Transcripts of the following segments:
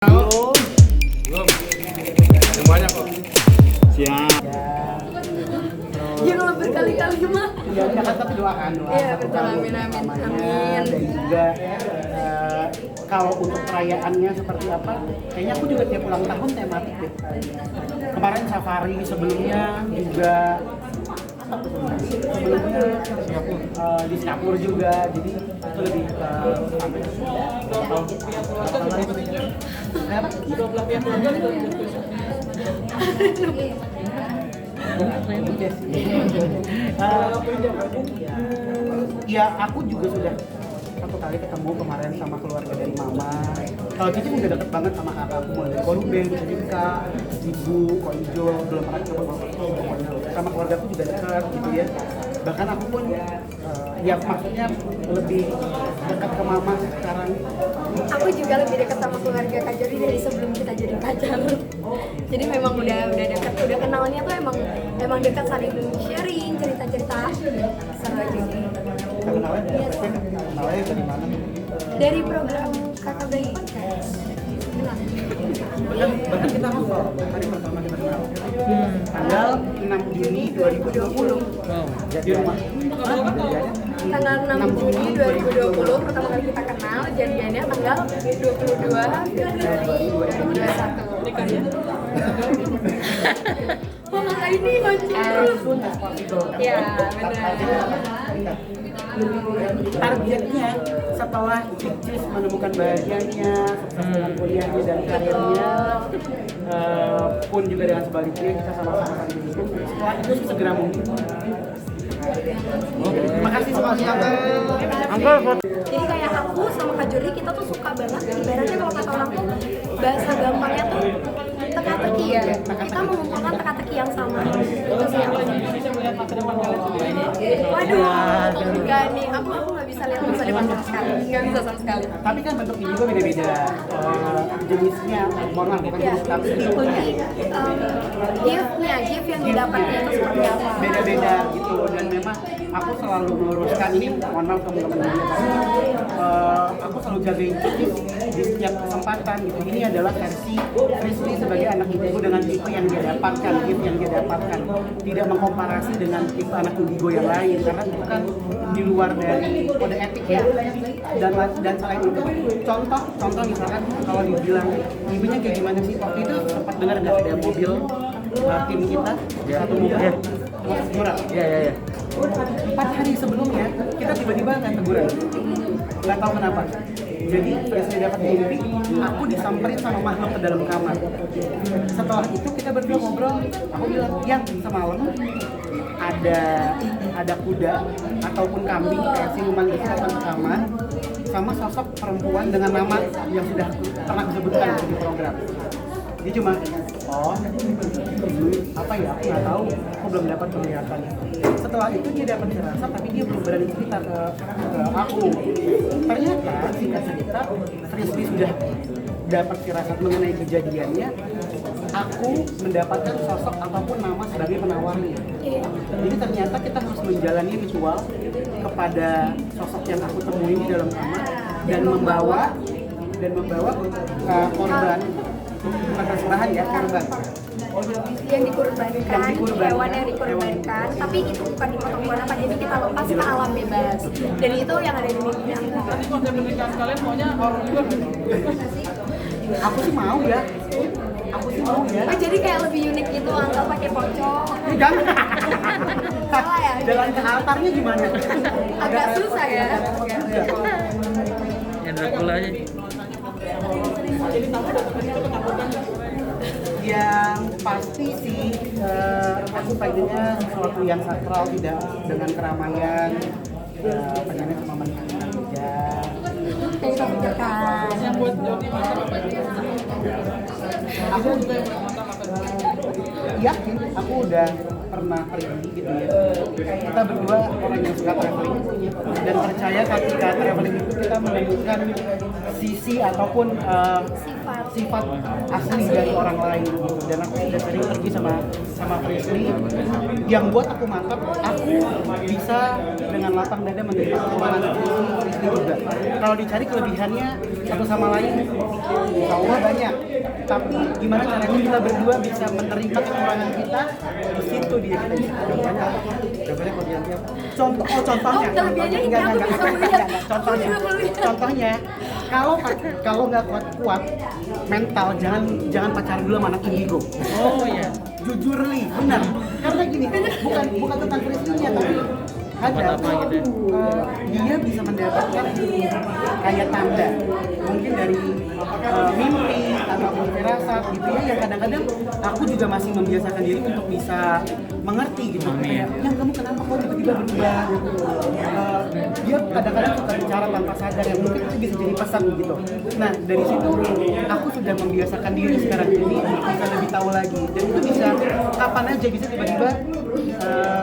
Belum. Belum. Semuanya kok. Siap. Jangan berkali-kali mah. Ya udah kan tapi doakan doa. Iya betul, amin amin amin. Dan juga kalau untuk perayaannya seperti apa? Kayaknya aku juga tiap ulang tahun tematik deh. Kemarin safari, sebelumnya juga di Singapura juga, jadi itu lebih ke ya aku juga sudah satu kali ketemu kemarin sama keluarga dari mama. Kalau Cici udah deket banget sama kakakku, mulai dari Koruben, Cika, Ibu, Ko Ijo, belum pernah ketemu sama keluarga aku juga dekat gitu ya. Bahkan aku pun ya maksudnya lebih dekat ke mama sekarang. Aku juga lebih dekat sama keluarga Kak Jody dari sebelum kita jadi pacar. Jadi memang udah dekat, udah kenalnya tuh emang dekat, saling sharing cerita-cerita seru aja sih. Kenalnya dari mana? Dari program Kakak Bayi Podcast. Bahkan kita ngobrol hari pertama kita kenal. Tanggal 6 Juni 2020. Di rumah. Tanggal 6 Juni 2020 pertama kali kita kenal, jadiannya tanggal 22 Februari 2021. Oh masa ini mancing terus. Ya benar. Targetnya setelah Cicis menemukan bahagianya, sukses dengan kuliahnya dan karirnya, pun juga dengan sebaliknya kita sama-sama saling mendukung. Setelah itu segera mungkin. Terima kasih semuanya. Jadi kayak aku sama Kak Jody kita tuh suka banget, ibaratnya kalau kata orang tuh bahasa gampangnya tuh teka-teki ya. Kita mengumpulkan teka-teki yang sama. Itu sih yang waduh, enggak nih, aku nggak bisa lihat masa depan sama sekali, nggak bisa sama sekali. Tapi kan bentuknya juga beda-beda, jenisnya, mohon maaf bukan jenis, tapi tipenya. Gift yang didapatnya itu seperti apa? Beda-beda gitu, dan memang aku selalu meluruskan ini, mohon maaf teman-teman, aku selalu jagain Cicis di setiap kesempatan gitu. Ini adalah versi Rizky sebagai anak ibu dengan tipe yang dia dapatkan, gift yang dia dapatkan, tidak mengkomparasi dengan tipe anak indigo yang lain, karena itu kan di luar dari kode etik ya. Dan selain itu, contoh misalkan kalau dibilang ibunya kayak gimana sih, waktu itu sempat dengar nggak ada mobil tim kita satu mobil murah. Iya. 4 hari sebelumnya kita tiba-tiba nggak teguran, nggak tahu kenapa. Jadi saya dapat mimpi, aku disamperin sama makhluk ke dalam kamar. Setelah itu kita berdua ngobrol, aku bilang, yang semalam ada kuda ataupun kambing kayak siluman itu datang ke kamar sama sosok perempuan dengan nama yang sudah pernah disebutkan di program. Dia cuma, apa ya, aku nggak tahu, aku belum dapat penglihatannya. Setelah itu dia dapat firasat, tapi dia belum berani cerita ke aku. Ternyata singkat cerita, Frisbee sudah dapat firasat mengenai kejadiannya. Aku mendapatkan sosok ataupun nama sebagai penawarnya. Jadi ternyata kita harus menjalani ritual kepada sosok yang aku temui di dalam kamar dan membawa korban. Bukan persembahan ya, korban yang dikorbankan, hewan yang dikorbankan, tapi itu bukan dipotong buat apa, jadi kita lepas ke alam bebas. Dan itu yang ada di mimpi aku. Tapi konsep pernikahan kalian maunya horor juga kan? Aku sih mau ya. Oh, jadi kayak lebih unik gitu, Angkel pakai pocong. Jangan. Salah ya? Jalan ke altarnya gimana? Agak susah ya. Yang Dracula aja. Yang pasti sih, aku pengennya sesuatu yang sakral, tidak dengan keramaian. Pengennya cuma menikmati aja. Kayak kita pikirkan. Yang buat Jody mantap apa ya? Aku juga yang mantap apa? Yakin, aku udah pernah pergi gitu ya. Kita berdua orang yang suka traveling dan percaya ketika traveling itu kita menemukan sisi ataupun Sifat sifat asli dari orang lain gitu. Dan aku sudah sering pergi sama Frisly yang buat aku mantap, aku bisa dengan lapang dada menerima kekurangan Frisly juga. Kalau dicari kelebihannya satu sama lain, insya Allah banyak. Tapi gimana caranya kita berdua bisa menerima kekurangan kita, di situ dia kita bisa. Contohnya kalau dia contohnya. Kelebihannya ini aku bisa melihat. Contohnya, kalau nggak kuat mental, jangan pacaran dulu sama anak indigo. Oh iya. Jujur Li, benar. Karena gini, bukan tentang Frisly-nya, tapi ada dia bisa mendapatkan kayak tanda mungkin dari mimpi ataupun firasat gitu ya, yang kadang-kadang aku juga masih membiasakan diri untuk bisa mengerti gitu. Kayak, yang kamu kenapa kok tiba-tiba berubah? Dia kadang-kadang suka bicara tanpa sadar, yang mungkin itu bisa jadi pesan gitu. Nah dari situ aku sudah membiasakan diri sekarang, jadi bisa lebih tahu lagi. Dan itu bisa kapan aja, bisa tiba-tiba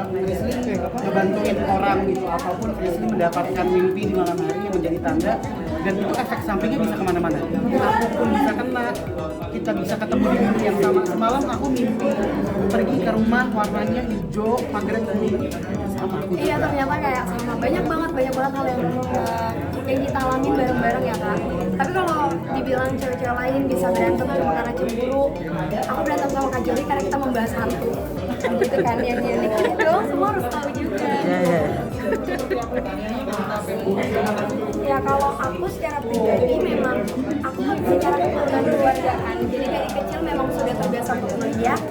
Frisly ngebantuin orang gitu, apapun Frisly mendapatkan mimpi di malam hari yang menjadi tanda, dan itu efek sampingnya bisa kemana-mana. Aku pun bisa kena, kita bisa ketemu di mimpi yang sama. Semalam aku mimpi pergi ke rumah warnanya hijau, pagar kuning, sama aku. Iya, ternyata kayak sama, banyak banget hal yang kita alamin bareng-bareng ya Kak. Tapi kalau dibilang cewek-cewek lain bisa berantem cuma karena cemburu, aku berantem sama Kak Joli karena kita membahas hantu. Gitu kan, yang gitu dong, semua harus tahu juga. Ya kalau aku secara pribadi memang aku kan secara keturunan keluargaan, jadi dari kecil memang sudah terbiasa untuk melihat,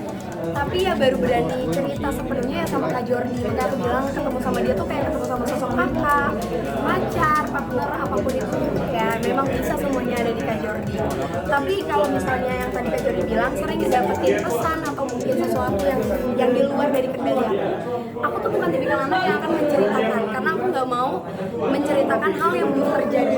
tapi ya baru berani cerita sepenuhnya ya sama Kak Jordi. Makanya aku bilang ketemu sama dia tuh kayak ketemu sama sosok kakak, pacar, partner, apapun itu ya memang bisa semuanya ada di Kak Jordi. Tapi kalau misalnya yang tadi Kak Jordi bilang sering didapetin pesan atau mungkin sesuatu yang di luar dari kendali aku tuh bukan tipikal anak yang akan menceritakan, karena aku nggak mau menceritakan hal yang belum terjadi.